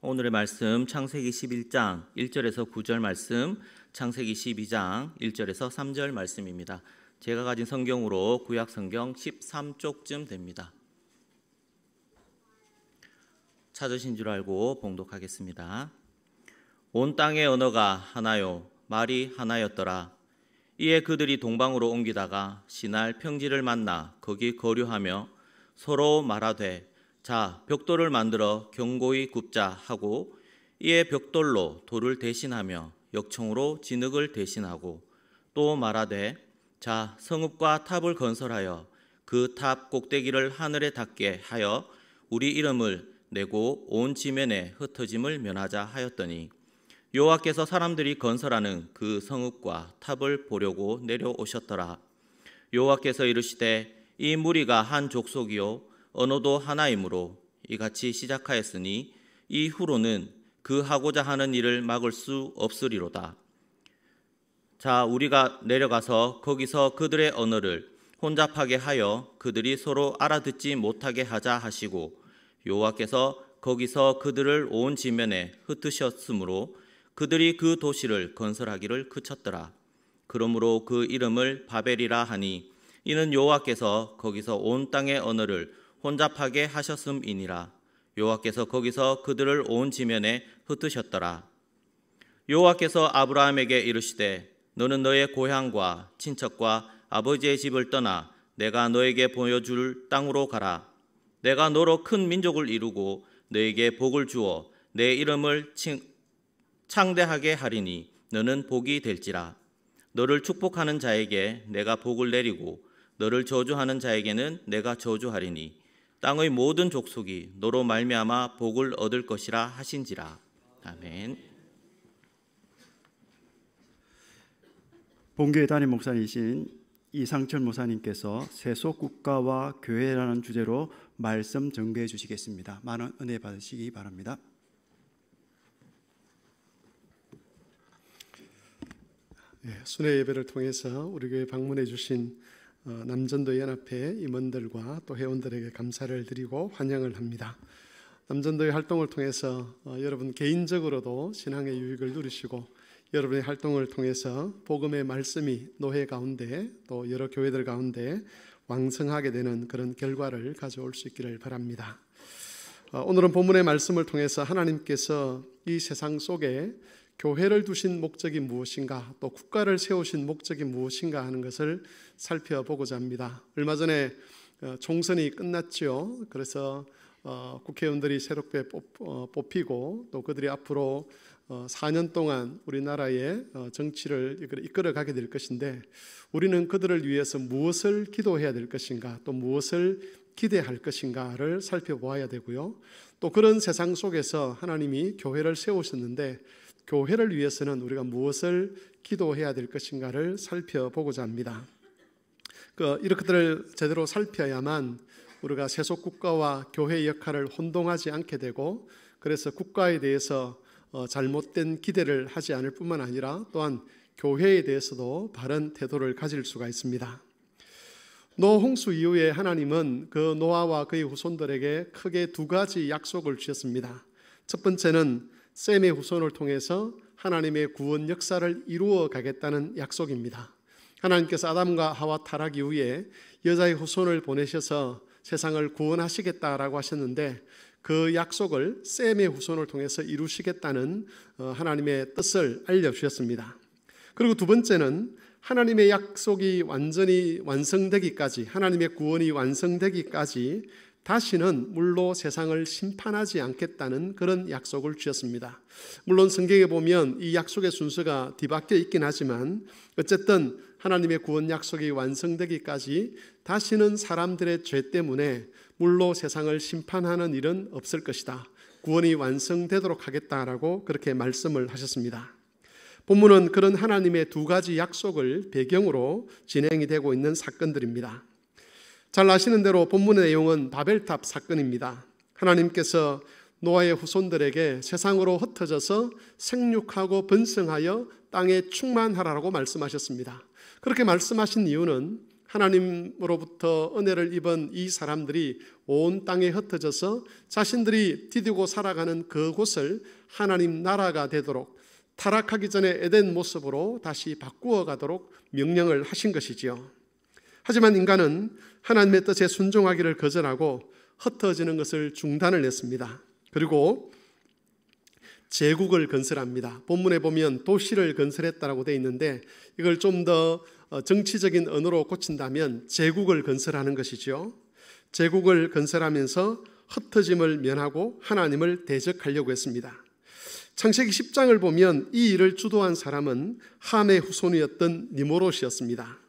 오늘의 말씀 창세기 11장 1절에서 9절 말씀, 창세기 12장 1절에서 3절 말씀입니다. 제가 가진 성경으로 구약 성경 13쪽쯤 됩니다. 찾으신 줄 알고 봉독하겠습니다. 온 땅의 언어가 하나요, 말이 하나였더라. 이에 그들이 동방으로 옮기다가 시날 평지를 만나 거기 거류하며 서로 말하되 자, 벽돌을 만들어 견고히 굽자 하고, 이에 벽돌로 돌을 대신하며 역청으로 진흙을 대신하고, 또 말하되 자, 성읍과 탑을 건설하여 그 탑 꼭대기를 하늘에 닿게 하여 우리 이름을 내고 온 지면에 흩어짐을 면하자 하였더니, 여호와께서 사람들이 건설하는 그 성읍과 탑을 보려고 내려오셨더라. 여호와께서 이르시되 이 무리가 한 족속이요 언어도 하나이므로 이같이 시작하였으니 이후로는 그 하고자 하는 일을 막을 수 없으리로다. 자, 우리가 내려가서 거기서 그들의 언어를 혼잡하게 하여 그들이 서로 알아듣지 못하게 하자 하시고, 여호와께서 거기서 그들을 온 지면에 흩으셨으므로 그들이 그 도시를 건설하기를 그쳤더라. 그러므로 그 이름을 바벨이라 하니 이는 여호와께서 거기서 온 땅의 언어를 혼잡하게 하셨음이니라. 여호와께서 거기서 그들을 온 지면에 흩으셨더라. 여호와께서 아브라함에게 이르시되 너는 너의 고향과 친척과 아버지의 집을 떠나 내가 너에게 보여줄 땅으로 가라. 내가 너로 큰 민족을 이루고 너에게 복을 주어 내 이름을 창대하게 하리니 너는 복이 될지라. 너를 축복하는 자에게 내가 복을 내리고 너를 저주하는 자에게는 내가 저주하리니 땅의 모든 족속이 너로 말미암아 복을 얻을 것이라 하신지라. 아멘. 본교회 담임 목사이신 이상철 목사님께서 세속 국가와 교회라는 주제로 말씀 전개해 주시겠습니다. 많은 은혜 받으시기 바랍니다. 순회 예배를 통해서 우리 교회 방문해 주신 남전도 연합회 임원들과 또 회원들에게 감사를 드리고 환영을 합니다. 남전도의 활동을 통해서 여러분 개인적으로도 신앙의 유익을 누리시고, 여러분의 활동을 통해서 복음의 말씀이 노회 가운데 또 여러 교회들 가운데 왕성하게 되는 그런 결과를 가져올 수 있기를 바랍니다. 오늘은 본문의 말씀을 통해서 하나님께서 이 세상 속에 교회를 두신 목적이 무엇인가, 또 국가를 세우신 목적이 무엇인가 하는 것을 살펴보고자 합니다. 얼마 전에 총선이 끝났죠. 그래서 국회의원들이 새롭게 뽑히고 또 그들이 앞으로 4년 동안 우리나라의 정치를 이끌어가게 될 것인데, 우리는 그들을 위해서 무엇을 기도해야 될 것인가, 또 무엇을 기대할 것인가를 살펴보아야 되고요. 또 그런 세상 속에서 하나님이 교회를 세우셨는데 교회를 위해서는 우리가 무엇을 기도해야 될 것인가를 살펴보고자 합니다. 이렇게들 제대로 살펴야만 우리가 세속 국가와 교회의 역할을 혼동하지 않게 되고, 그래서 국가에 대해서 잘못된 기대를 하지 않을 뿐만 아니라 또한 교회에 대해서도 바른 태도를 가질 수가 있습니다. 노아 홍수 이후에 하나님은 그 노아와 그의 후손들에게 크게 두 가지 약속을 주셨습니다. 첫 번째는 셈의 후손을 통해서 하나님의 구원 역사를 이루어 가겠다는 약속입니다. 하나님께서 아담과 하와 타락 이후에 여자의 후손을 보내셔서 세상을 구원하시겠다라고 하셨는데, 그 약속을 셈의 후손을 통해서 이루시겠다는 하나님의 뜻을 알려주셨습니다. 그리고 두 번째는 하나님의 약속이 완전히 완성되기까지, 하나님의 구원이 완성되기까지 다시는 물로 세상을 심판하지 않겠다는 그런 약속을 주셨습니다. 물론 성경에 보면 이 약속의 순서가 뒤바뀌어 있긴 하지만 어쨌든 하나님의 구원 약속이 완성되기까지 다시는 사람들의 죄 때문에 물로 세상을 심판하는 일은 없을 것이다. 구원이 완성되도록 하겠다라고 그렇게 말씀을 하셨습니다. 본문은 그런 하나님의 두 가지 약속을 배경으로 진행이 되고 있는 사건들입니다. 잘 아시는 대로 본문의 내용은 바벨탑 사건입니다. 하나님께서 노아의 후손들에게 세상으로 흩어져서 생육하고 번성하여 땅에 충만하라고 말씀하셨습니다. 그렇게 말씀하신 이유는 하나님으로부터 은혜를 입은 이 사람들이 온 땅에 흩어져서 자신들이 디디고 살아가는 그곳을 하나님 나라가 되도록 타락하기 전에 에덴 모습으로 다시 바꾸어 가도록 명령을 하신 것이지요. 하지만 인간은 하나님의 뜻에 순종하기를 거절하고 흩어지는 것을 중단을 했습니다. 그리고 제국을 건설합니다. 본문에 보면 도시를 건설했다라고 되어 있는데 이걸 좀 더 정치적인 언어로 고친다면 제국을 건설하는 것이죠. 제국을 건설하면서 흩어짐을 면하고 하나님을 대적하려고 했습니다. 창세기 10장을 보면 이 일을 주도한 사람은 함의 후손이었던 니무롯이었습니다.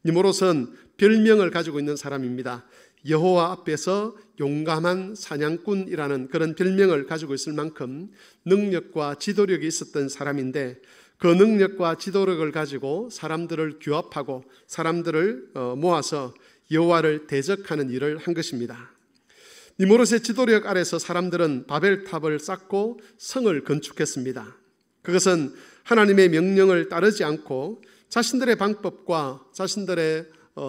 니무롯은 별명을 가지고 있는 사람입니다. 여호와 앞에서 용감한 사냥꾼이라는 그런 별명을 가지고 있을 만큼 능력과 지도력이 있었던 사람인데 그 능력과 지도력을 가지고 사람들을 규합하고 사람들을 모아서 여호와를 대적하는 일을 한 것입니다. 니무롯의 지도력 아래서 사람들은 바벨탑을 쌓고 성을 건축했습니다. 그것은 하나님의 명령을 따르지 않고 자신들의 방법과 자신들의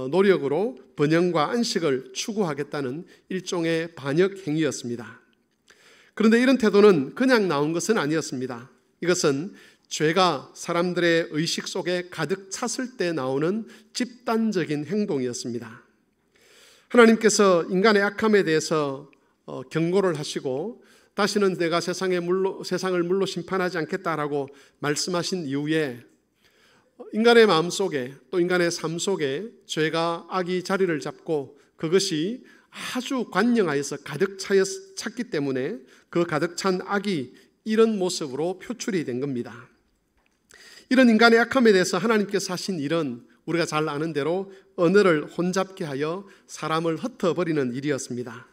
노력으로 번영과 안식을 추구하겠다는 일종의 반역 행위였습니다. 그런데 이런 태도는 그냥 나온 것은 아니었습니다. 이것은 죄가 사람들의 의식 속에 가득 찼을 때 나오는 집단적인 행동이었습니다. 하나님께서 인간의 악함에 대해서 경고를 하시고 다시는 내가 세상을 물로 심판하지 않겠다라고 말씀하신 이후에 인간의 마음 속에 또 인간의 삶 속에 죄가 악이 자리를 잡고 그것이 아주 관영하여서 가득 찼기 때문에 그 가득 찬 악이 이런 모습으로 표출이 된 겁니다. 이런 인간의 악함에 대해서 하나님께서 하신 일은 우리가 잘 아는 대로 언어를 혼잡게 하여 사람을 흩어버리는 일이었습니다.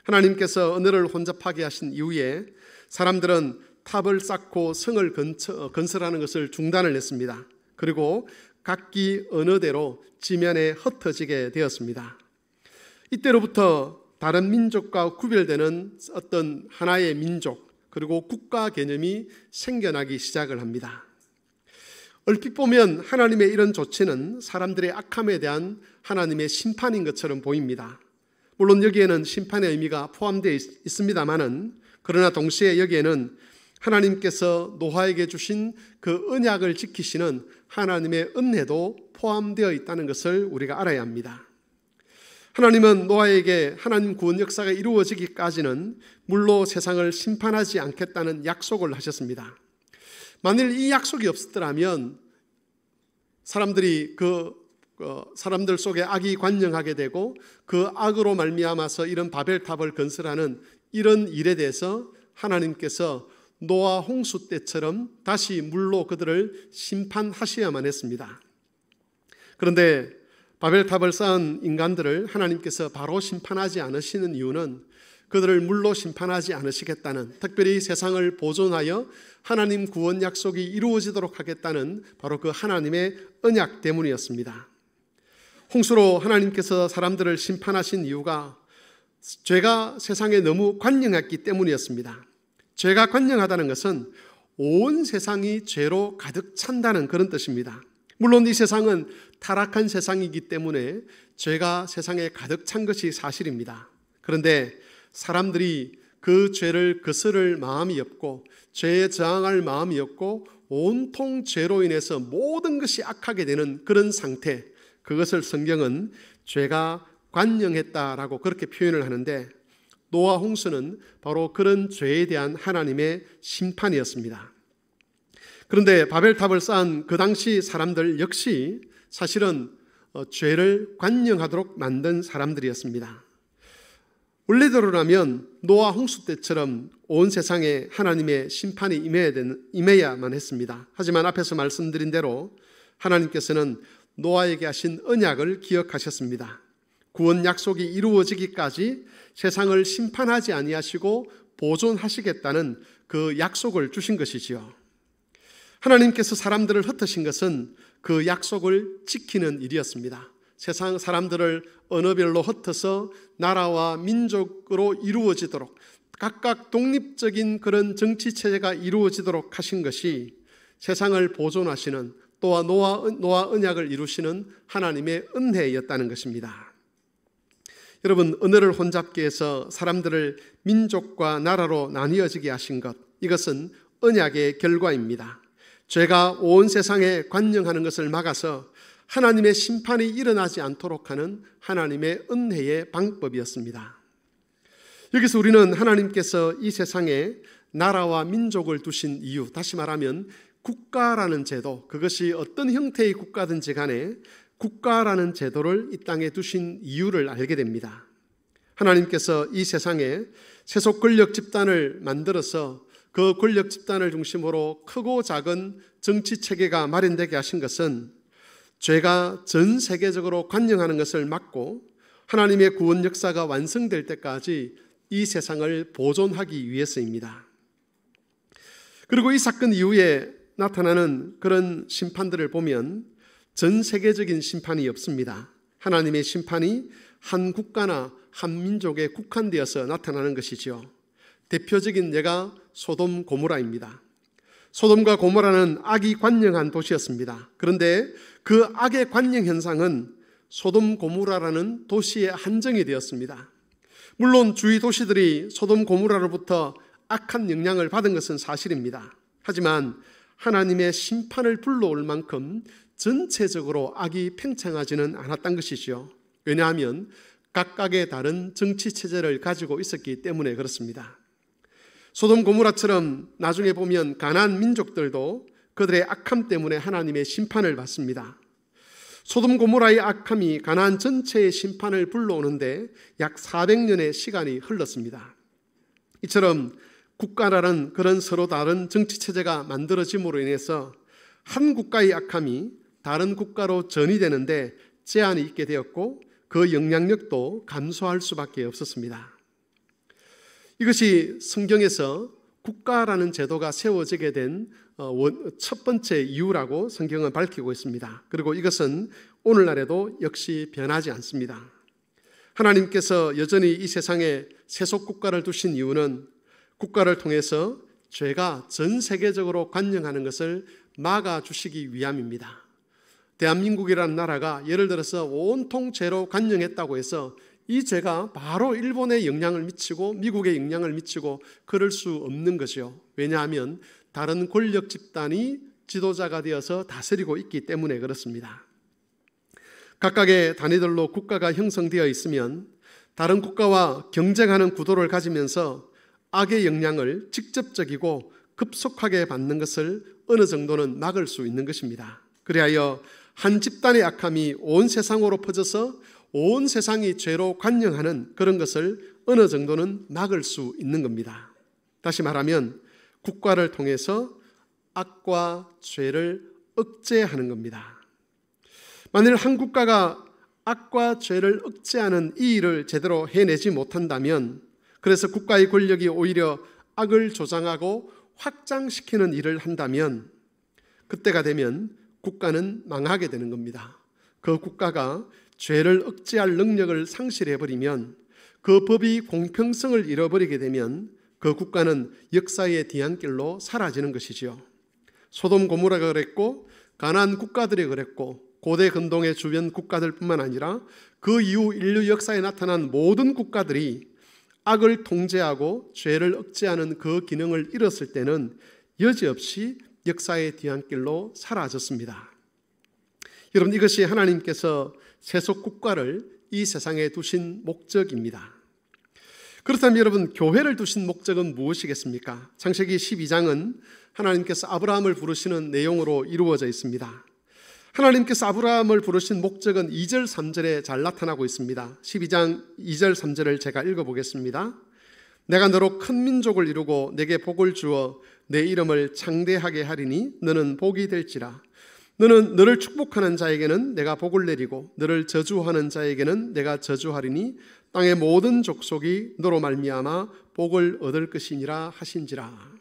하나님께서 언어를 혼잡하게 하신 이후에 사람들은 탑을 쌓고 성을 건설하는 것을 중단을 했습니다. 그리고 각기 언어대로 지면에 흩어지게 되었습니다. 이때로부터 다른 민족과 구별되는 어떤 하나의 민족 그리고 국가 개념이 생겨나기 시작을 합니다. 얼핏 보면 하나님의 이런 조치는 사람들의 악함에 대한 하나님의 심판인 것처럼 보입니다. 물론 여기에는 심판의 의미가 포함되어 있습니다만은 그러나 동시에 여기에는 하나님께서 노아에게 주신 그 언약을 지키시는 하나님의 은혜도 포함되어 있다는 것을 우리가 알아야 합니다. 하나님은 노아에게 하나님 구원 역사가 이루어지기까지는 물로 세상을 심판하지 않겠다는 약속을 하셨습니다. 만일 이 약속이 없었더라면 사람들이 사람들 속에 악이 관영하게 되고 그 악으로 말미암아서 이런 바벨탑을 건설하는 이런 일에 대해서 하나님께서 노아 홍수 때처럼 다시 물로 그들을 심판하셔야만 했습니다. 그런데 바벨탑을 쌓은 인간들을 하나님께서 바로 심판하지 않으시는 이유는 그들을 물로 심판하지 않으시겠다는, 특별히 세상을 보존하여 하나님 구원 약속이 이루어지도록 하겠다는 바로 그 하나님의 언약 때문이었습니다. 홍수로 하나님께서 사람들을 심판하신 이유가 죄가 세상에 너무 관영했기 때문이었습니다. 죄가 관영하다는 것은 온 세상이 죄로 가득 찬다는 그런 뜻입니다. 물론 이 세상은 타락한 세상이기 때문에 죄가 세상에 가득 찬 것이 사실입니다. 그런데 사람들이 그 죄를 거스를 마음이 없고 죄에 저항할 마음이 없고 온통 죄로 인해서 모든 것이 악하게 되는 그런 상태, 그것을 성경은 죄가 관영했다라고 그렇게 표현을 하는데 노아 홍수는 바로 그런 죄에 대한 하나님의 심판이었습니다. 그런데 바벨탑을 쌓은 그 당시 사람들 역시 사실은 죄를 관영하도록 만든 사람들이었습니다. 원래대로라면 노아 홍수 때처럼 온 세상에 하나님의 심판이 임해야만 했습니다. 하지만 앞에서 말씀드린 대로 하나님께서는 노아에게 하신 언약을 기억하셨습니다. 구원 약속이 이루어지기까지 세상을 심판하지 아니하시고 보존하시겠다는 그 약속을 주신 것이지요. 하나님께서 사람들을 흩으신 것은 그 약속을 지키는 일이었습니다. 세상 사람들을 언어별로 흩어서 나라와 민족으로 이루어지도록 각각 독립적인 그런 정치체제가 이루어지도록 하신 것이 세상을 보존하시는, 또한 노아 언약을 이루시는 하나님의 은혜였다는 것입니다. 여러분, 은혜를 혼잡게 해서 사람들을 민족과 나라로 나뉘어지게 하신 것, 이것은 언약의 결과입니다. 죄가 온 세상에 관영하는 것을 막아서 하나님의 심판이 일어나지 않도록 하는 하나님의 은혜의 방법이었습니다. 여기서 우리는 하나님께서 이 세상에 나라와 민족을 두신 이유, 다시 말하면 국가라는 제도, 그것이 어떤 형태의 국가든지 간에 국가라는 제도를 이 땅에 두신 이유를 알게 됩니다. 하나님께서 이 세상에 세속 권력 집단을 만들어서 그 권력 집단을 중심으로 크고 작은 정치 체계가 마련되게 하신 것은 죄가 전 세계적으로 관영하는 것을 막고 하나님의 구원 역사가 완성될 때까지 이 세상을 보존하기 위해서입니다. 그리고 이 사건 이후에 나타나는 그런 심판들을 보면 전 세계적인 심판이 없습니다. 하나님의 심판이 한 국가나 한 민족에 국한되어서 나타나는 것이지요. 대표적인 예가 소돔 고모라입니다. 소돔과 고모라는 악이 관영한 도시였습니다. 그런데 그 악의 관영 현상은 소돔 고모라라는 도시에 한정이 되었습니다. 물론 주위 도시들이 소돔 고모라로부터 악한 영향을 받은 것은 사실입니다. 하지만 하나님의 심판을 불러올 만큼 전체적으로 악이 팽창하지는 않았던 것이지요. 왜냐하면 각각의 다른 정치 체제를 가지고 있었기 때문에 그렇습니다. 소돔 고모라처럼 나중에 보면 가나안 민족들도 그들의 악함 때문에 하나님의 심판을 받습니다. 소돔 고모라의 악함이 가나안 전체의 심판을 불러오는데 약 400년의 시간이 흘렀습니다. 이처럼 국가라는 그런 서로 다른 정치 체제가 만들어짐으로 인해서 한 국가의 악함이 다른 국가로 전이되는데 제한이 있게 되었고 그 영향력도 감소할 수밖에 없었습니다. 이것이 성경에서 국가라는 제도가 세워지게 된 첫 번째 이유라고 성경은 밝히고 있습니다. 그리고 이것은 오늘날에도 역시 변하지 않습니다. 하나님께서 여전히 이 세상에 세속 국가를 두신 이유는 국가를 통해서 죄가 전 세계적으로 관영하는 것을 막아주시기 위함입니다. 대한민국이라는 나라가 예를 들어서 온통 죄로 관영했다고 해서 이 죄가 바로 일본에 영향을 미치고 미국에 영향을 미치고 그럴 수 없는 것이요. 왜냐하면 다른 권력 집단이 지도자가 되어서 다스리고 있기 때문에 그렇습니다. 각각의 단위들로 국가가 형성되어 있으면 다른 국가와 경쟁하는 구도를 가지면서 악의 영향을 직접적이고 급속하게 받는 것을 어느 정도는 막을 수 있는 것입니다. 그리하여 한 집단의 악함이 온 세상으로 퍼져서 온 세상이 죄로 관영하는 그런 것을 어느 정도는 막을 수 있는 겁니다. 다시 말하면 국가를 통해서 악과 죄를 억제하는 겁니다. 만일 한 국가가 악과 죄를 억제하는 이 일을 제대로 해내지 못한다면, 그래서 국가의 권력이 오히려 악을 조장하고 확장시키는 일을 한다면 그때가 되면 국가는 망하게 되는 겁니다. 그 국가가 죄를 억제할 능력을 상실해버리면, 그 법이 공평성을 잃어버리게 되면 그 국가는 역사의 뒤안길로 사라지는 것이지요. 소돔 고모라가 그랬고 가나안 국가들이 그랬고 고대 근동의 주변 국가들뿐만 아니라 그 이후 인류 역사에 나타난 모든 국가들이 악을 통제하고 죄를 억제하는 그 기능을 잃었을 때는 여지없이 역사의 뒤안길로 사라졌습니다. 여러분, 이것이 하나님께서 세속 국가를 이 세상에 두신 목적입니다. 그렇다면 여러분, 교회를 두신 목적은 무엇이겠습니까? 창세기 12장은 하나님께서 아브라함을 부르시는 내용으로 이루어져 있습니다. 하나님께서 아브라함을 부르신 목적은 2절 3절에 잘 나타나고 있습니다. 12장 2절 3절을 제가 읽어보겠습니다. 내가 너로 큰 민족을 이루고 내게 복을 주어 내 이름을 창대하게 하리니 너는 복이 될지라. 너를 축복하는 자에게는 내가 복을 내리고 너를 저주하는 자에게는 내가 저주하리니 땅의 모든 족속이 너로 말미암아 복을 얻을 것이니라 하신지라.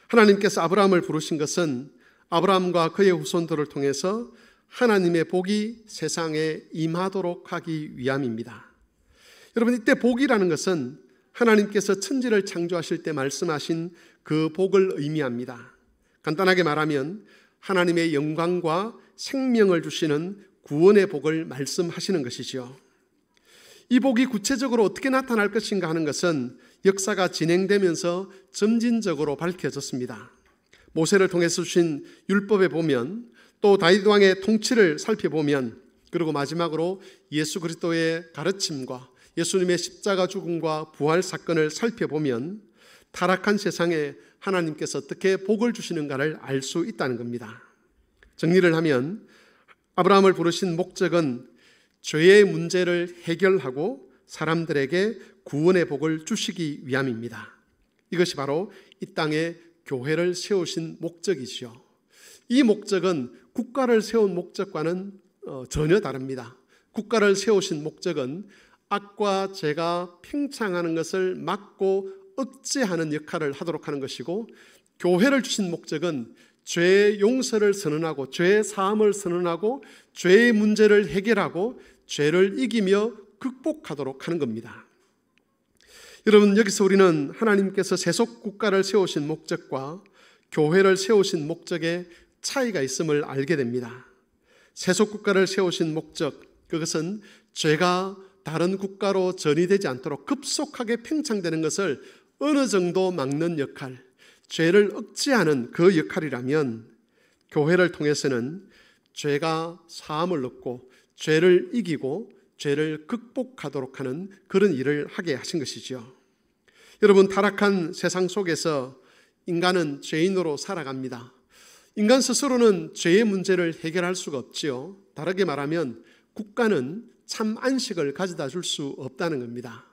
하나님께서 아브라함을 부르신 것은 아브라함과 그의 후손들을 통해서 하나님의 복이 세상에 임하도록 하기 위함입니다. 여러분, 이때 복이라는 것은 하나님께서 천지를 창조하실 때 말씀하신 그 복을 의미합니다. 간단하게 말하면 하나님의 영광과 생명을 주시는 구원의 복을 말씀하시는 것이지요. 이 복이 구체적으로 어떻게 나타날 것인가 하는 것은 역사가 진행되면서 점진적으로 밝혀졌습니다. 모세를 통해서 주신 율법에 보면, 또 다윗 왕의 통치를 살펴보면, 그리고 마지막으로 예수 그리스도의 가르침과 예수님의 십자가 죽음과 부활 사건을 살펴보면 타락한 세상에 하나님께서 어떻게 복을 주시는가를 알 수 있다는 겁니다. 정리를 하면 아브라함을 부르신 목적은 죄의 문제를 해결하고 사람들에게 구원의 복을 주시기 위함입니다. 이것이 바로 이 땅에 교회를 세우신 목적이죠. 이 목적은 국가를 세운 목적과는 전혀 다릅니다. 국가를 세우신 목적은 악과 죄가 팽창하는 것을 막고 억제하는 역할을 하도록 하는 것이고, 교회를 주신 목적은 죄의 용서를 선언하고 죄의 사함을 선언하고 죄의 문제를 해결하고 죄를 이기며 극복하도록 하는 겁니다. 여러분, 여기서 우리는 하나님께서 세속 국가를 세우신 목적과 교회를 세우신 목적에 차이가 있음을 알게 됩니다. 세속 국가를 세우신 목적, 그것은 죄가 다른 국가로 전이되지 않도록 급속하게 팽창되는 것을 어느 정도 막는 역할, 죄를 억제하는 그 역할이라면, 교회를 통해서는 죄가 사함을 얻고 죄를 이기고 죄를 극복하도록 하는 그런 일을 하게 하신 것이죠. 여러분, 타락한 세상 속에서 인간은 죄인으로 살아갑니다. 인간 스스로는 죄의 문제를 해결할 수가 없지요. 다르게 말하면 국가는 참 안식을 가져다 줄 수 없다는 겁니다.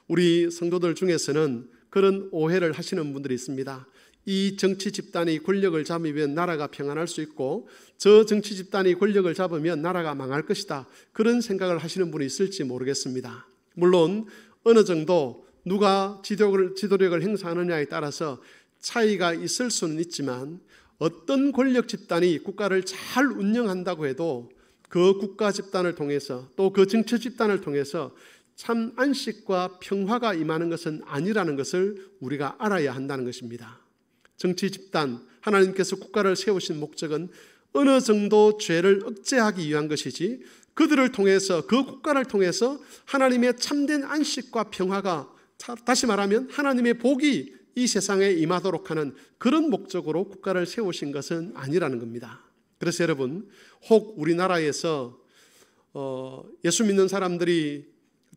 우리 성도들 중에서는 그런 오해를 하시는 분들이 있습니다. 이 정치 집단이 권력을 잡으면 나라가 평안할 수 있고 저 정치 집단이 권력을 잡으면 나라가 망할 것이다. 그런 생각을 하시는 분이 있을지 모르겠습니다. 물론 어느 정도 누가 지도력을 행사하느냐에 따라서 차이가 있을 수는 있지만, 어떤 권력 집단이 국가를 잘 운영한다고 해도 그 국가 집단을 통해서 또 그 정치 집단을 통해서 참 안식과 평화가 임하는 것은 아니라는 것을 우리가 알아야 한다는 것입니다. 정치 집단, 하나님께서 국가를 세우신 목적은 어느 정도 죄를 억제하기 위한 것이지, 그들을 통해서, 그 국가를 통해서 하나님의 참된 안식과 평화가, 다시 말하면 하나님의 복이 이 세상에 임하도록 하는 그런 목적으로 국가를 세우신 것은 아니라는 겁니다. 그래서 여러분, 혹 우리나라에서 예수 믿는 사람들이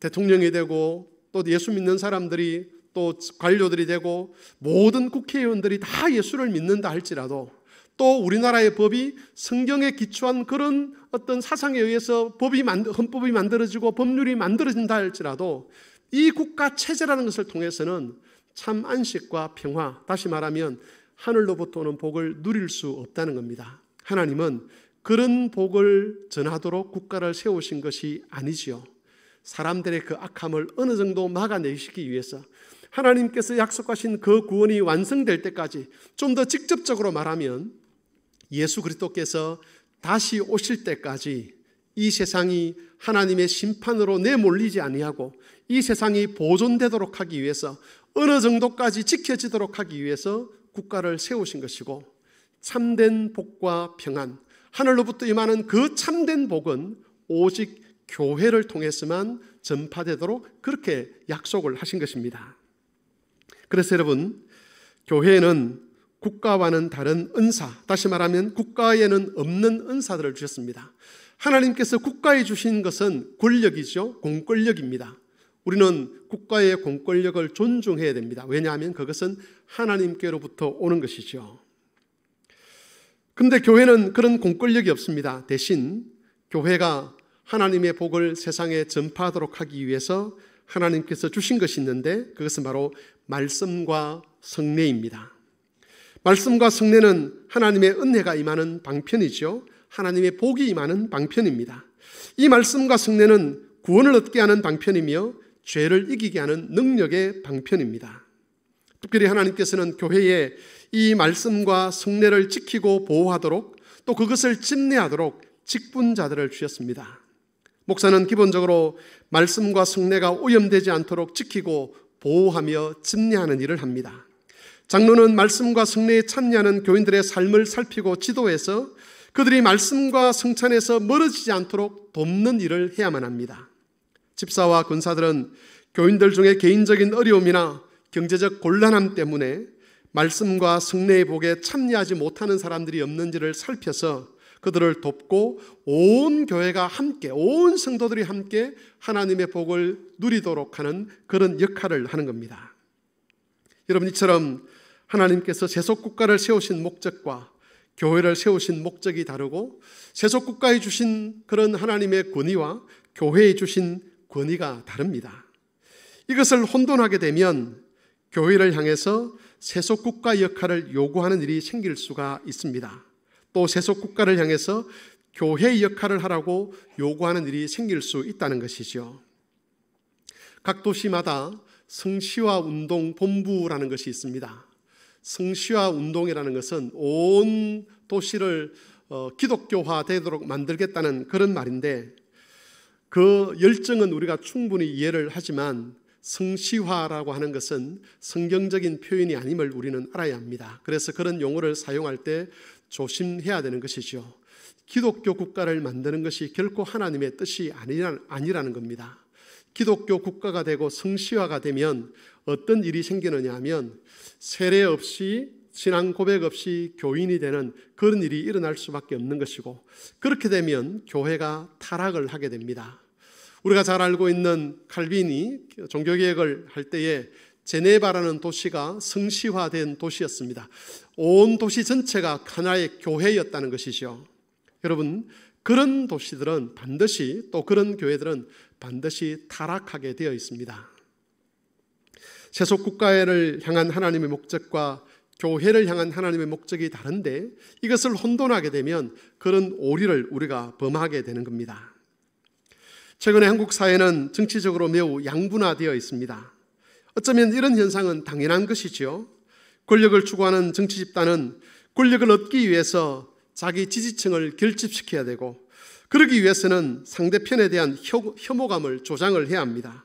대통령이 되고 또 예수 믿는 사람들이 또 관료들이 되고 모든 국회의원들이 다 예수를 믿는다 할지라도, 또 우리나라의 법이 성경에 기초한 그런 어떤 사상에 의해서 헌법이 만들어지고 법률이 만들어진다 할지라도, 이 국가 체제라는 것을 통해서는 참 안식과 평화, 다시 말하면 하늘로부터 오는 복을 누릴 수 없다는 겁니다. 하나님은 그런 복을 전하도록 국가를 세우신 것이 아니지요. 사람들의 그 악함을 어느 정도 막아내시기 위해서 하나님께서 약속하신 그 구원이 완성될 때까지, 좀 더 직접적으로 말하면 예수 그리스도께서 다시 오실 때까지 이 세상이 하나님의 심판으로 내몰리지 아니하고 이 세상이 보존되도록 하기 위해서, 어느 정도까지 지켜지도록 하기 위해서 국가를 세우신 것이고, 참된 복과 평안, 하늘로부터 임하는 그 참된 복은 오직 교회를 통해서만 전파되도록 그렇게 약속을 하신 것입니다. 그래서 여러분, 교회는 국가와는 다른 은사, 다시 말하면 국가에는 없는 은사들을 주셨습니다. 하나님께서 국가에 주신 것은 권력이죠. 공권력입니다. 우리는 국가의 공권력을 존중해야 됩니다. 왜냐하면 그것은 하나님께로부터 오는 것이죠. 그런데 교회는 그런 공권력이 없습니다. 대신 교회가 하나님의 복을 세상에 전파하도록 하기 위해서 하나님께서 주신 것이 있는데, 그것은 바로 말씀과 성례입니다. 말씀과 성례는 하나님의 은혜가 임하는 방편이죠. 하나님의 복이 임하는 방편입니다. 이 말씀과 성례는 구원을 얻게 하는 방편이며 죄를 이기게 하는 능력의 방편입니다. 특별히 하나님께서는 교회에 이 말씀과 성례를 지키고 보호하도록, 또 그것을 집례하도록 직분자들을 주셨습니다. 목사는 기본적으로 말씀과 성례가 오염되지 않도록 지키고 보호하며 집례하는 일을 합니다. 장로는 말씀과 성례에 참여하는 교인들의 삶을 살피고 지도해서 그들이 말씀과 성찬에서 멀어지지 않도록 돕는 일을 해야만 합니다. 집사와 권사들은 교인들 중에 개인적인 어려움이나 경제적 곤란함 때문에 말씀과 성례의 복에 참여하지 못하는 사람들이 없는지를 살펴서 그들을 돕고 온 교회가 함께, 온 성도들이 함께 하나님의 복을 누리도록 하는 그런 역할을 하는 겁니다. 여러분, 이처럼 하나님께서 세속국가를 세우신 목적과 교회를 세우신 목적이 다르고 세속국가에 주신 그런 하나님의 권위와 교회에 주신 권위가 다릅니다. 이것을 혼돈하게 되면 교회를 향해서 세속국가 역할을 요구하는 일이 생길 수가 있습니다. 또 세속국가를 향해서 교회의 역할을 하라고 요구하는 일이 생길 수 있다는 것이죠. 각 도시마다 성시화 운동 본부라는 것이 있습니다. 성시화 운동이라는 것은 온 도시를 기독교화 되도록 만들겠다는 그런 말인데, 그 열정은 우리가 충분히 이해를 하지만 성시화라고 하는 것은 성경적인 표현이 아님을 우리는 알아야 합니다. 그래서 그런 용어를 사용할 때 조심해야 되는 것이죠. 기독교 국가를 만드는 것이 결코 하나님의 뜻이 아니라는 겁니다. 기독교 국가가 되고 성시화가 되면 어떤 일이 생기느냐 하면 세례 없이, 신앙 고백 없이 교인이 되는 그런 일이 일어날 수밖에 없는 것이고, 그렇게 되면 교회가 타락을 하게 됩니다. 우리가 잘 알고 있는 칼빈이 종교개혁을 할 때에 제네바라는 도시가 성시화된 도시였습니다. 온 도시 전체가 하나의 교회였다는 것이죠. 여러분, 그런 도시들은 반드시, 또 그런 교회들은 반드시 타락하게 되어 있습니다. 세속국가를 향한 하나님의 목적과 교회를 향한 하나님의 목적이 다른데 이것을 혼돈하게 되면 그런 오리를 우리가 범하게 되는 겁니다. 최근에 한국 사회는 정치적으로 매우 양분화되어 있습니다. 어쩌면 이런 현상은 당연한 것이죠. 권력을 추구하는 정치 집단은 권력을 얻기 위해서 자기 지지층을 결집시켜야 되고, 그러기 위해서는 상대편에 대한 혐오감을 조장을 해야 합니다.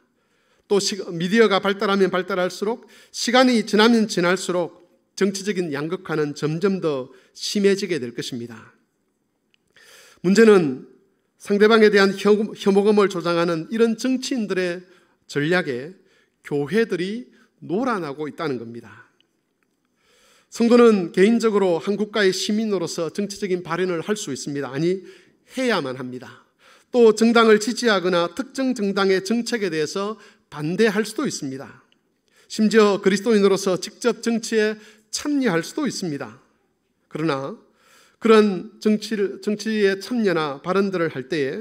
또 미디어가 발달하면 발달할수록, 시간이 지나면 지날수록 정치적인 양극화는 점점 더 심해지게 될 것입니다. 문제는 상대방에 대한 혐오감을 조장하는 이런 정치인들의 전략에 교회들이 놀아나고 있다는 겁니다. 성도는 개인적으로 한 국가의 시민으로서 정치적인 발언을 할 수 있습니다. 아니, 해야만 합니다. 또 정당을 지지하거나 특정 정당의 정책에 대해서 반대할 수도 있습니다. 심지어 그리스도인으로서 직접 정치에 참여할 수도 있습니다. 그러나 그런 정치에 참여나 발언들을 할 때에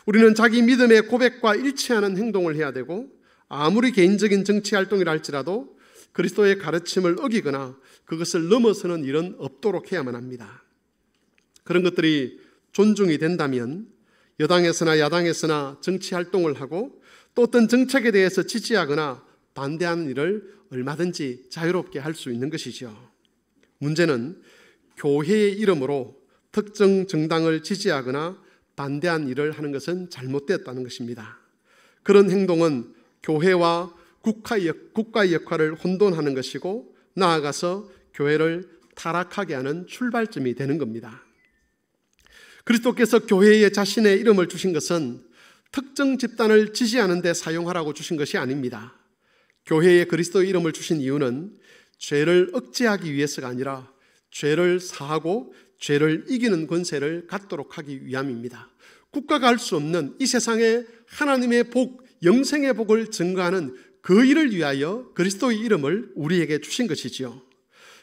우리는 자기 믿음의 고백과 일치하는 행동을 해야 되고, 아무리 개인적인 정치 활동이라 할지라도 그리스도의 가르침을 어기거나 그것을 넘어서는 일은 없도록 해야만 합니다. 그런 것들이 존중이 된다면 여당에서나 야당에서나 정치 활동을 하고 또 어떤 정책에 대해서 지지하거나 반대하는 일을 얼마든지 자유롭게 할 수 있는 것이죠. 문제는 교회의 이름으로 특정 정당을 지지하거나 반대한 일을 하는 것은 잘못되었다는 것입니다. 그런 행동은 교회와 국가의 역할을 혼돈하는 것이고, 나아가서 교회를 타락하게 하는 출발점이 되는 겁니다. 그리스도께서 교회에 자신의 이름을 주신 것은 특정 집단을 지지하는 데 사용하라고 주신 것이 아닙니다. 교회에 그리스도의 이름을 주신 이유는 죄를 억제하기 위해서가 아니라 죄를 사하고 죄를 이기는 권세를 갖도록 하기 위함입니다. 국가가 할 수 없는 이 세상에 하나님의 복, 영생의 복을 증거하는 그 일을 위하여 그리스도의 이름을 우리에게 주신 것이지요.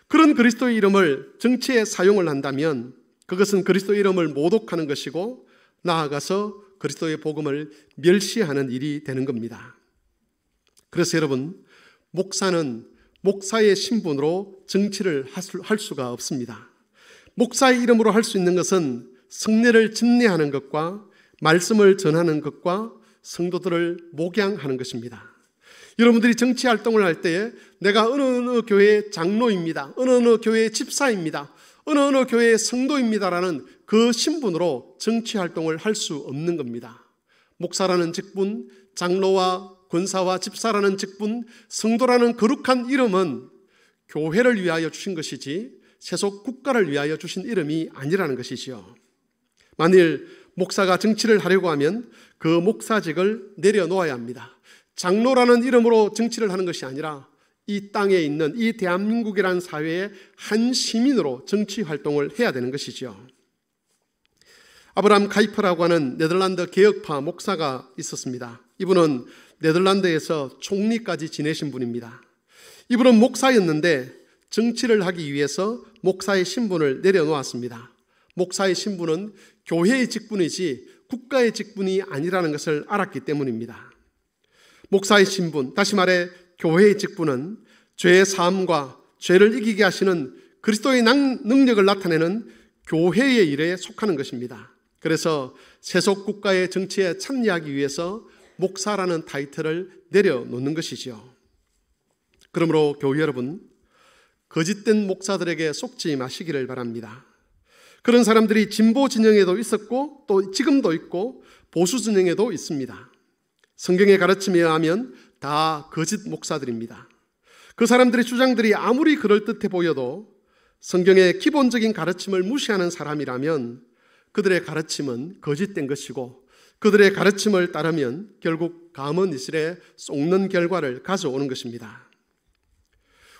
그런 그리스도의 이름을 정치에 사용을 한다면 그것은 그리스도의 이름을 모독하는 것이고, 나아가서 그리스도의 복음을 멸시하는 일이 되는 겁니다. 그래서 여러분, 목사는 목사의 신분으로 정치를 할 수가 없습니다. 목사의 이름으로 할 수 있는 것은 성례를 집례하는 것과 말씀을 전하는 것과 성도들을 목양하는 것입니다. 여러분들이 정치 활동을 할 때에 내가 어느 교회의 장로입니다, 어느 교회의 집사입니다, 어느 교회의 성도입니다라는 그 신분으로 정치 활동을 할 수 없는 겁니다. 목사라는 직분, 장로와 권사와 집사라는 직분, 성도라는 거룩한 이름은 교회를 위하여 주신 것이지 세속 국가를 위하여 주신 이름이 아니라는 것이지요. 만일 목사가 정치를 하려고 하면 그 목사직을 내려놓아야 합니다. 장로라는 이름으로 정치를 하는 것이 아니라 이 땅에 있는 이 대한민국이라는 사회의 한 시민으로 정치 활동을 해야 되는 것이죠. 아브라함 카이퍼라고 하는 네덜란드 개혁파 목사가 있었습니다. 이분은 네덜란드에서 총리까지 지내신 분입니다. 이분은 목사였는데 정치를 하기 위해서 목사의 신분을 내려놓았습니다. 목사의 신분은 교회의 직분이지 국가의 직분이 아니라는 것을 알았기 때문입니다. 목사의 신분, 다시 말해 교회의 직분은 죄의 사함과 죄를 이기게 하시는 그리스도의 능력을 나타내는 교회의 일에 속하는 것입니다. 그래서 세속 국가의 정치에 참여하기 위해서 목사라는 타이틀을 내려놓는 것이지요. 그러므로 교회 여러분, 거짓된 목사들에게 속지 마시기를 바랍니다. 그런 사람들이 진보 진영에도 있었고 또 지금도 있고 보수 진영에도 있습니다. 성경의 가르침에 의하면 다 거짓 목사들입니다. 그 사람들의 주장들이 아무리 그럴듯해 보여도 성경의 기본적인 가르침을 무시하는 사람이라면 그들의 가르침은 거짓된 것이고 그들의 가르침을 따르면 결국 감은 이슬에 쏟는 결과를 가져오는 것입니다.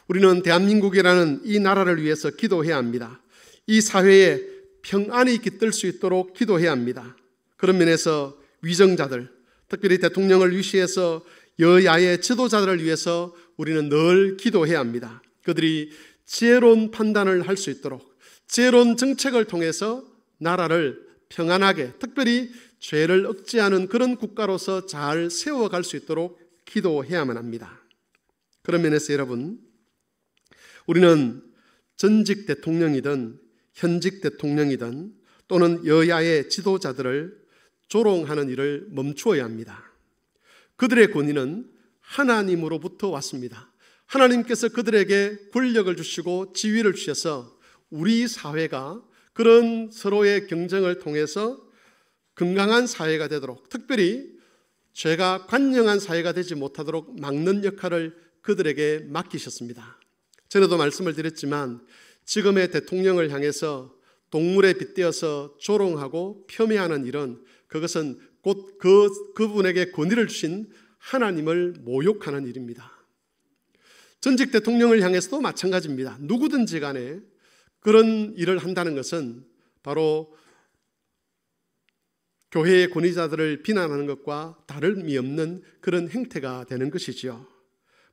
우리는 대한민국이라는 이 나라를 위해서 기도해야 합니다. 이 사회에 평안이 깃들 수 있도록 기도해야 합니다. 그런 면에서 위정자들, 특별히 대통령을 위시해서 여야의 지도자들을 위해서 우리는 늘 기도해야 합니다. 그들이 지혜로운 판단을 할 수 있도록, 지혜로운 정책을 통해서 나라를 평안하게, 특별히 죄를 억제하는 그런 국가로서 잘 세워갈 수 있도록 기도해야만 합니다. 그런 면에서 여러분, 우리는 전직 대통령이든 현직 대통령이든 또는 여야의 지도자들을 조롱하는 일을 멈추어야 합니다. 그들의 권위는 하나님으로부터 왔습니다. 하나님께서 그들에게 권력을 주시고 지위를 주셔서 우리 사회가 그런 서로의 경쟁을 통해서 건강한 사회가 되도록, 특별히 죄가 관영한 사회가 되지 못하도록 막는 역할을 그들에게 맡기셨습니다. 전에도 말씀을 드렸지만 지금의 대통령을 향해서 동물에 빗대어서 조롱하고 폄훼하는 일은 그것은 곧 그분에게 권위를 주신 하나님을 모욕하는 일입니다. 전직 대통령을 향해서도 마찬가지입니다. 누구든지 간에 그런 일을 한다는 것은 바로 교회의 권위자들을 비난하는 것과 다름이 없는 그런 행태가 되는 것이지요.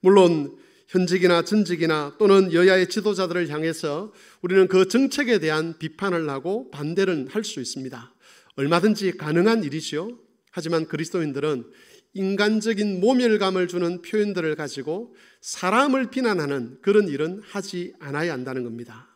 물론 현직이나 전직이나 또는 여야의 지도자들을 향해서 우리는 그 정책에 대한 비판을 하고 반대를 할 수 있습니다. 얼마든지 가능한 일이죠. 하지만 그리스도인들은 인간적인 모멸감을 주는 표현들을 가지고 사람을 비난하는 그런 일은 하지 않아야 한다는 겁니다.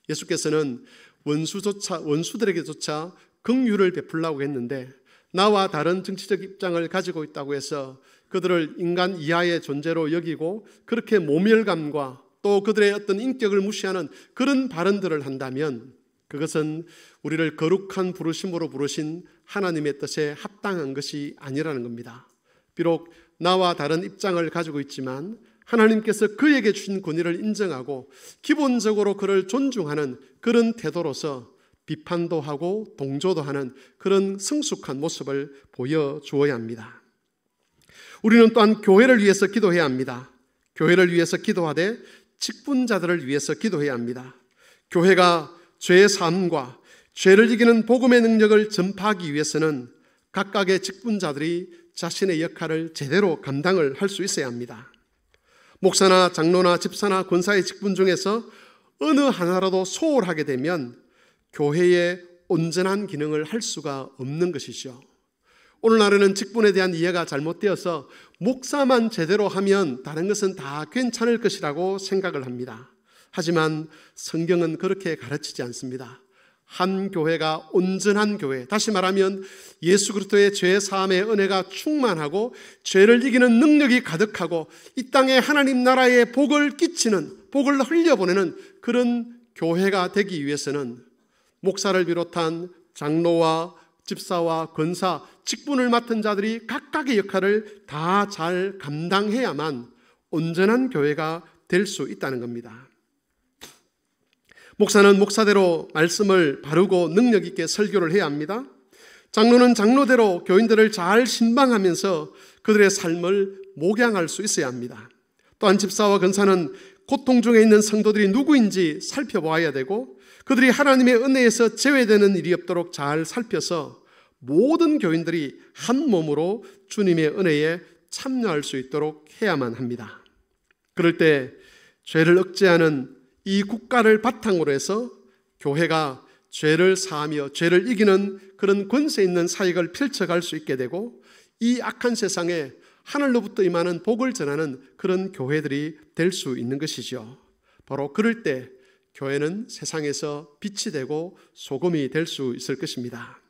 예수께서는 원수들에게조차 긍휼을 베풀라고 했는데 나와 다른 정치적 입장을 가지고 있다고 해서 그들을 인간 이하의 존재로 여기고 그렇게 모멸감과 또 그들의 어떤 인격을 무시하는 그런 발언들을 한다면 그것은 우리를 거룩한 부르심으로 부르신 하나님의 뜻에 합당한 것이 아니라는 겁니다. 비록 나와 다른 입장을 가지고 있지만 하나님께서 그에게 주신 권위를 인정하고 기본적으로 그를 존중하는 그런 태도로서 비판도 하고 동조도 하는 그런 성숙한 모습을 보여주어야 합니다. 우리는 또한 교회를 위해서 기도해야 합니다. 교회를 위해서 기도하되 직분자들을 위해서 기도해야 합니다. 교회가 죄의 삶과 죄를 이기는 복음의 능력을 전파하기 위해서는 각각의 직분자들이 자신의 역할을 제대로 감당을 할 수 있어야 합니다. 목사나 장로나 집사나 권사의 직분 중에서 어느 하나라도 소홀하게 되면 교회의 온전한 기능을 할 수가 없는 것이죠. 오늘날에는 직분에 대한 이해가 잘못되어서 목사만 제대로 하면 다른 것은 다 괜찮을 것이라고 생각을 합니다. 하지만 성경은 그렇게 가르치지 않습니다. 한 교회가 온전한 교회, 다시 말하면 예수 그리스도의 죄 사함의 은혜가 충만하고 죄를 이기는 능력이 가득하고 이 땅에 하나님 나라의 복을 끼치는, 복을 흘려보내는 그런 교회가 되기 위해서는 목사를 비롯한 장로와 집사와 권사, 직분을 맡은 자들이 각각의 역할을 다 잘 감당해야만 온전한 교회가 될 수 있다는 겁니다. 목사는 목사대로 말씀을 바르고 능력 있게 설교를 해야 합니다. 장로는 장로대로 교인들을 잘 신방하면서 그들의 삶을 목양할 수 있어야 합니다. 또한 집사와 권사는 고통 중에 있는 성도들이 누구인지 살펴보아야 되고 그들이 하나님의 은혜에서 제외되는 일이 없도록 잘 살펴서 모든 교인들이 한 몸으로 주님의 은혜에 참여할 수 있도록 해야만 합니다. 그럴 때 죄를 억제하는 이 국가를 바탕으로 해서 교회가 죄를 사하며 죄를 이기는 그런 권세 있는 사역을 펼쳐갈 수 있게 되고 이 악한 세상에 하늘로부터 임하는 복을 전하는 그런 교회들이 될 수 있는 것이죠. 바로 그럴 때 교회는 세상에서 빛이 되고 소금이 될 수 있을 것입니다.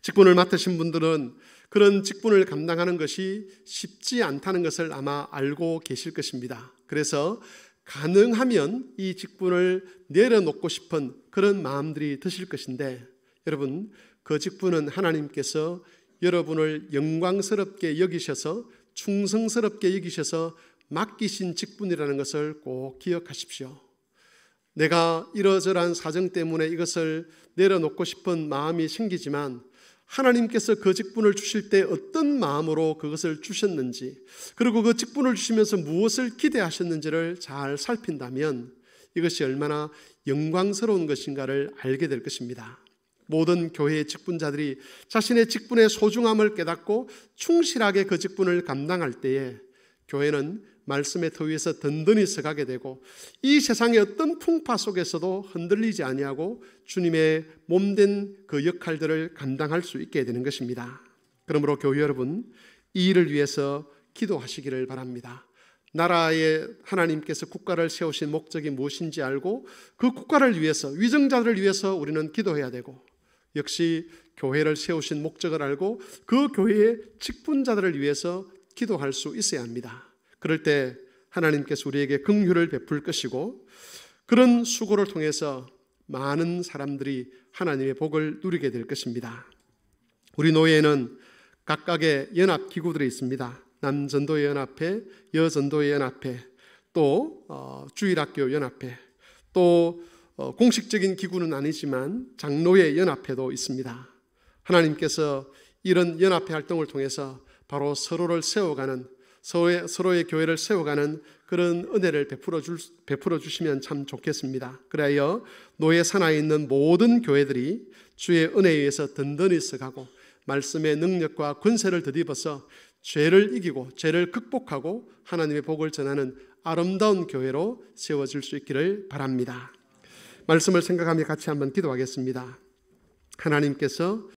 직분을 맡으신 분들은 그런 직분을 감당하는 것이 쉽지 않다는 것을 아마 알고 계실 것입니다. 그래서 가능하면 이 직분을 내려놓고 싶은 그런 마음들이 드실 것인데 여러분, 그 직분은 하나님께서 여러분을 영광스럽게 여기셔서 충성스럽게 여기셔서 맡기신 직분이라는 것을 꼭 기억하십시오. 내가 이러저러한 사정 때문에 이것을 내려놓고 싶은 마음이 생기지만 하나님께서 그 직분을 주실 때 어떤 마음으로 그것을 주셨는지 그리고 그 직분을 주시면서 무엇을 기대하셨는지를 잘 살핀다면 이것이 얼마나 영광스러운 것인가를 알게 될 것입니다. 모든 교회의 직분자들이 자신의 직분의 소중함을 깨닫고 충실하게 그 직분을 감당할 때에 교회는 말씀의 터 위에서 든든히 서가게 되고 이 세상의 어떤 풍파 속에서도 흔들리지 아니하고 주님의 몸된 그 역할들을 감당할 수 있게 되는 것입니다. 그러므로 교회 여러분, 이 일을 위해서 기도하시기를 바랍니다. 나라에 하나님께서 국가를 세우신 목적이 무엇인지 알고 그 국가를 위해서, 위정자들을 위해서 우리는 기도해야 되고 역시 교회를 세우신 목적을 알고 그 교회의 직분자들을 위해서 기도할 수 있어야 합니다. 그럴 때 하나님께서 우리에게 긍휼을 베풀 것이고 그런 수고를 통해서 많은 사람들이 하나님의 복을 누리게 될 것입니다. 우리 노예에는 각각의 연합기구들이 있습니다. 남전도회 연합회, 여전도회 연합회, 또 주일학교 연합회, 또 공식적인 기구는 아니지만 장로회 연합회도 있습니다. 하나님께서 이런 연합회 활동을 통해서 바로 서로를 세워가는 서로의 교회를 세워가는 그런 은혜를 베풀어 주시면 참 좋겠습니다. 그래야 노예 산하에 있는 모든 교회들이 주의 은혜에 의해서 든든히 서가고 말씀의 능력과 권세를 덧입어서 죄를 이기고 죄를 극복하고 하나님의 복을 전하는 아름다운 교회로 세워질 수 있기를 바랍니다. 말씀을 생각하며 같이 한번 기도하겠습니다. 하나님께서